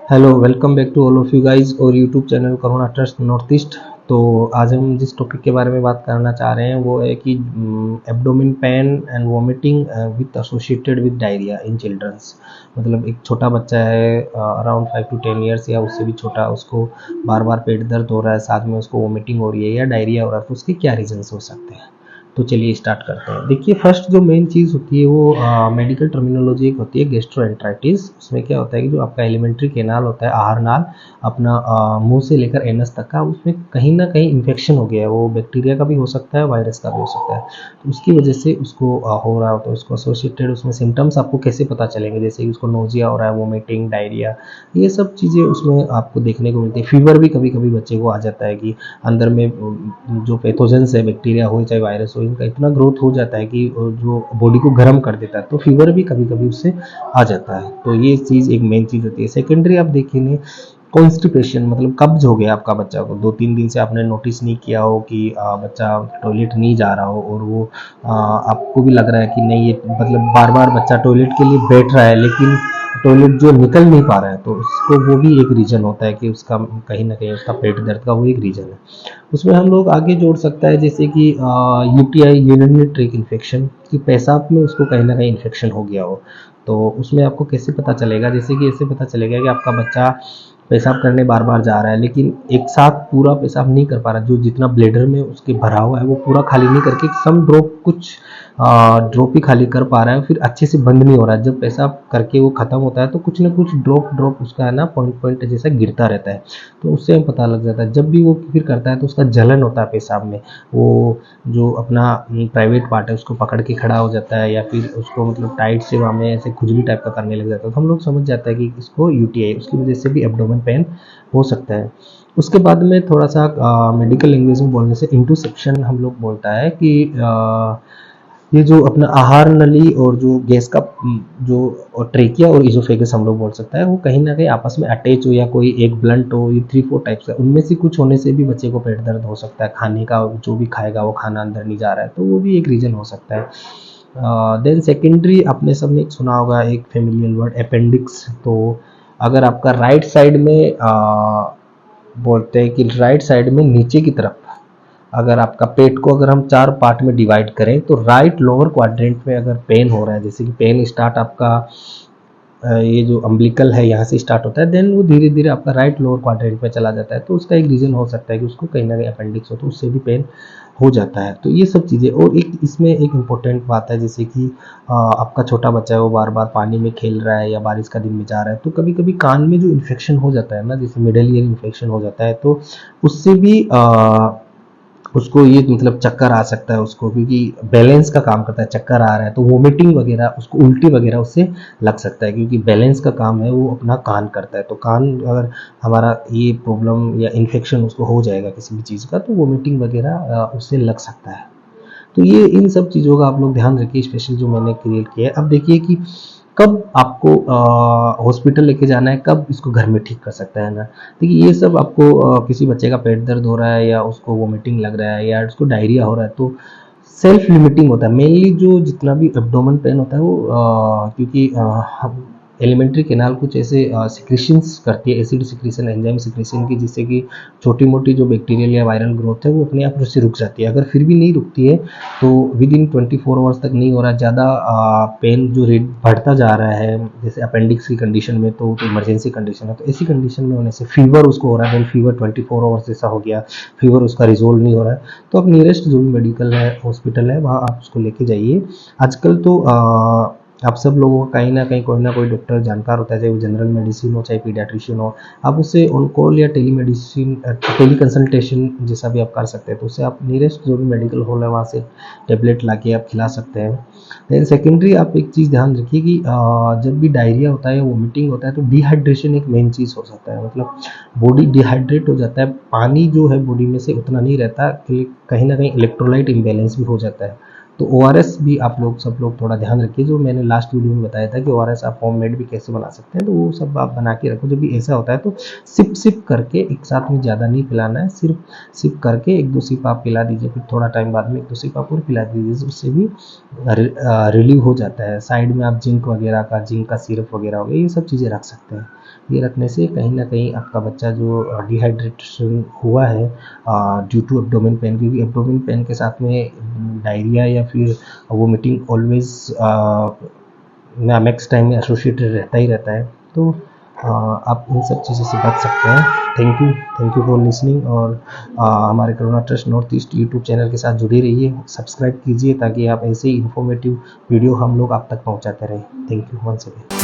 Hello, welcome back to all of you guys और YouTube channel Karuna trust north east. तो आज हम जिस टॉपिक के बारे में बात करना चाह रहे हैं वो है कि abdomen pain and vomiting with associated with diarrhoea in childrens. मतलब एक छोटा बच्चा है अराउंड 5 to 10 ईयर्स या उससे भी छोटा, उसको बार बार पेट दर्द हो रहा है, साथ में उसको वॉमिटिंग हो रही है या डायरिया हो रहा है, तो उसके क्या रीजंस हो सकते हैं। तो चलिए स्टार्ट करते हैं। देखिए, फर्स्ट जो मेन चीज़ होती है वो मेडिकल टर्मिनोलॉजी एक होती है गैस्ट्रोएंटराइटिस। उसमें क्या होता है कि जो आपका एलिमेंट्री केनाल होता है, आहार नाल, अपना मुंह से लेकर एनस तक का, उसमें कहीं ना कहीं इन्फेक्शन हो गया है। वो बैक्टीरिया का भी हो सकता है, वायरस का भी हो सकता है। तो उसकी वजह से उसको हो रहा होता है, उसको एसोसिएटेड उसमें सिम्टम्स आपको कैसे पता चलेंगे, जैसे कि उसको नोजिया हो रहा है, वोमिटिंग, डायरिया, ये सब चीज़ें उसमें आपको देखने को मिलती है। फीवर भी कभी कभी बच्चे को आ जाता है कि अंदर में जो पैथोजेंस है, बैक्टीरिया हो चाहे वायरस हो, इनका इतना ग्रोथ हो जाता है कि जो बॉडी को गर्म कर देता है, तो फीवर भी कभी कभी उससे आ जाता है। तो ये चीज़ एक मेन चीज़ होती है। सेकेंडरी आप देखिए नहीं, कॉन्स्टिपेशन, मतलब कब्ज हो गया आपका बच्चा को, 2-3 दिन से आपने नोटिस नहीं किया हो कि बच्चा टॉयलेट नहीं जा रहा हो, और वो आपको भी लग रहा है कि नहीं, ये मतलब बार बार बच्चा टॉयलेट के लिए बैठ रहा है लेकिन टॉयलेट जो निकल नहीं पा रहा है, तो उसको वो भी एक रीज़न होता है कि उसका कहीं ना कहीं उसका पेट दर्द का वो एक रीज़न है। उसमें हम लोग आगे जोड़ सकता है जैसे कि यूटीआई, यूरिनरी ट्रैक इन्फेक्शन, कि पेशाब में उसको कहीं ना कहीं इन्फेक्शन हो गया हो। तो उसमें आपको कैसे पता चलेगा, जैसे कि ऐसे पता चलेगा कि आपका बच्चा पेशाब करने बार बार जा रहा है लेकिन एक साथ पूरा पेशाब नहीं कर पा रहा, जो जितना ब्लेडर में उसके भरा हुआ है वो पूरा खाली नहीं करके सम ड्रॉप, कुछ ड्रॉप ही खाली कर पा रहा है, फिर अच्छे से बंद नहीं हो रहा है। जब पेशाब करके वो खत्म होता है तो कुछ ना कुछ ड्रॉप ड्रॉप उसका है ना, पॉइंट पॉइंट जैसा गिरता रहता है। तो उससे हमें पता लग जाता है। जब भी वो फिर करता है तो उसका जलन होता है पेशाब में, वो जो अपना प्राइवेट पार्ट है उसको पकड़ के खड़ा हो जाता है, या फिर उसको मतलब टाइट से वहाँ में ऐसे खुजली टाइप का करने लग जाता है। तो हम लोग समझ जाता है कि इसको यूटीआई, उसकी वजह से भी एब्डोमेन पेन हो सकता है। उसके बाद में थोड़ा सा मेडिकल लैंग्वेज में बोलने से इंटूसेप्शन हम लोग बोलता है कि ये जो अपना आहार नली और जो गैस का जो ट्रेकिया और इजोफेगस हम लोग बोल सकता है, वो कहीं ना कहीं आपस में अटैच हो, या कोई एक ब्लंट हो, ये 3-4 टाइप्स है, उनमें से कुछ होने से भी बच्चे को पेट दर्द हो सकता है। खाने का जो भी खाएगा वो खाना अंदर नहीं जा रहा है, तो वो भी एक रीज़न हो सकता है। देन सेकेंडरी, आपने सबने सुना होगा एक फेमिलियल वर्ड अपेंडिक्स। तो अगर आपका राइट साइड में बोलते हैं कि राइट साइड में नीचे की तरफ, अगर आपका पेट को अगर हम 4 पार्ट में डिवाइड करें, तो राइट लोअर क्वाड्रेंट में अगर पेन हो रहा है, जैसे कि पेन स्टार्ट आपका ये जो अम्बिलिकल है यहाँ से स्टार्ट होता है, देन वो धीरे धीरे आपका राइट लोअर क्वाड्रेंट में चला जाता है, तो उसका एक रीज़न हो सकता है कि उसको कहीं ना कहीं अपेंडिक्स हो, तो उससे भी पेन हो जाता है। तो ये सब चीज़ें, और एक इसमें एक इम्पोर्टेंट बात है, जैसे कि आपका छोटा बच्चा है, वो बार बार पानी में खेल रहा है या बारिश का दिन में जा रहा है, तो कभी कभी कान में जो इन्फेक्शन हो जाता है ना, जैसे मिडल ईयर इन्फेक्शन हो जाता है, तो उससे भी उसको ये मतलब चक्कर आ सकता है उसको, क्योंकि बैलेंस का काम करता है, चक्कर आ रहा है तो वोमिटिंग वगैरह, उसको उल्टी वगैरह उससे लग सकता है, क्योंकि बैलेंस का काम है वो अपना कान करता है। तो कान अगर हमारा ये प्रॉब्लम या इन्फेक्शन उसको हो जाएगा किसी भी चीज़ का, तो वोमिटिंग वगैरह उससे लग सकता है। तो ये इन सब चीज़ों का आप लोग ध्यान रखिए, स्पेशली जो मैंने क्रिएट किया है। अब देखिए कि कब आपको हॉस्पिटल लेके जाना है, कब इसको घर में ठीक कर सकता है ना। देखिए, ये सब आपको किसी बच्चे का पेट दर्द हो रहा है, या उसको वोमिटिंग लग रहा है, या उसको डायरिया हो रहा है, तो सेल्फ लिमिटिंग होता है मेनली। जो जितना भी एब्डोमेन पेन होता है वो क्योंकि एलिमेंट्री केनाल कुछ ऐसे सिक्रीशंस करती है, एसिड सिक्रीशन, एंजाइम सिक्रीशन की, जिससे कि छोटी मोटी जो बैक्टीरियल या वायरल ग्रोथ है वो अपने आप उससे रुक जाती है। अगर फिर भी नहीं रुकती है तो विद इन 24 आवर्स तक नहीं हो रहा है, ज़्यादा पेन जो रेट बढ़ता जा रहा है, जैसे अपेंडिक्स की कंडीशन में, तो इमरजेंसी कंडीशन है, तो ऐसी कंडीशन में होने से फीवर उसको हो रहा है, फीवर 24 आवर्स जैसा हो गया, फीवर उसका रिजोल्व नहीं हो रहा है, तो आप नियरेस्ट जो भी मेडिकल है, हॉस्पिटल है, वहाँ आप उसको लेके जाइए। आजकल तो आप सब लोगों का कहीं ना कोई डॉक्टर जानकार होता है, चाहे वो जनरल मेडिसिन हो चाहे पीडियाट्रिशियन हो। आप उससे ऑन कॉल या टेली मेडिसिन, टेली कंसल्टेशन जैसा भी आप कर सकते हैं, तो उससे आप नियरेस्ट जो भी मेडिकल हॉल है वहाँ से टेबलेट ला के आप खिला सकते हैं। देन सेकेंडरी, आप एक चीज़ ध्यान रखिए कि जब भी डायरिया होता है, वोमिटिंग होता है, तो डिहाइड्रेशन एक मेन चीज़ हो सकता है। मतलब बॉडी डिहाइड्रेट हो जाता है, पानी जो है बॉडी में से उतना नहीं रहता, कहीं ना कहीं इलेक्ट्रोलाइट इम्बेलेंस भी हो जाता है। तो ORS भी आप लोग सब लोग थोड़ा ध्यान रखिए, जो मैंने लास्ट वीडियो में बताया था कि ORS आप होममेड भी कैसे बना सकते हैं, तो वो सब आप बना के रखो। जब भी ऐसा होता है तो सिप सिप करके, एक साथ में ज़्यादा नहीं पिलाना है, सिर्फ सिप करके 1-2 सिप आप पिला दीजिए, फिर थोड़ा टाइम बाद में 1-2 सिप आप और पिला दीजिए, उससे भी रिलीव हो जाता है। साइड में आप जिंक वगैरह का, जिंक का सिरप वगैरह हो गया, ये सब चीज़ें रख सकते हैं। ये रखने से कहीं ना कहीं आपका बच्चा जो डिहाइड्रेशन हुआ है ड्यू टू एब्डोमेन पेन, क्योंकि एब्डोमेन पेन के साथ में डायरिया या फिर वोमिटिंग ऑलवेज नेक्स्ट टाइम में एसोसिएटेड रहता ही रहता है, तो आप इन सब चीज़ों से बच सकते हैं। थैंक यू फॉर लिसनिंग, और हमारे Karuna trust north east YouTube channel के साथ जुड़े रहिए, सब्सक्राइब कीजिए ताकि आप ऐसे ही इन्फॉर्मेटिव वीडियो हम लोग आप तक पहुंचाते रहें। Thank you once again.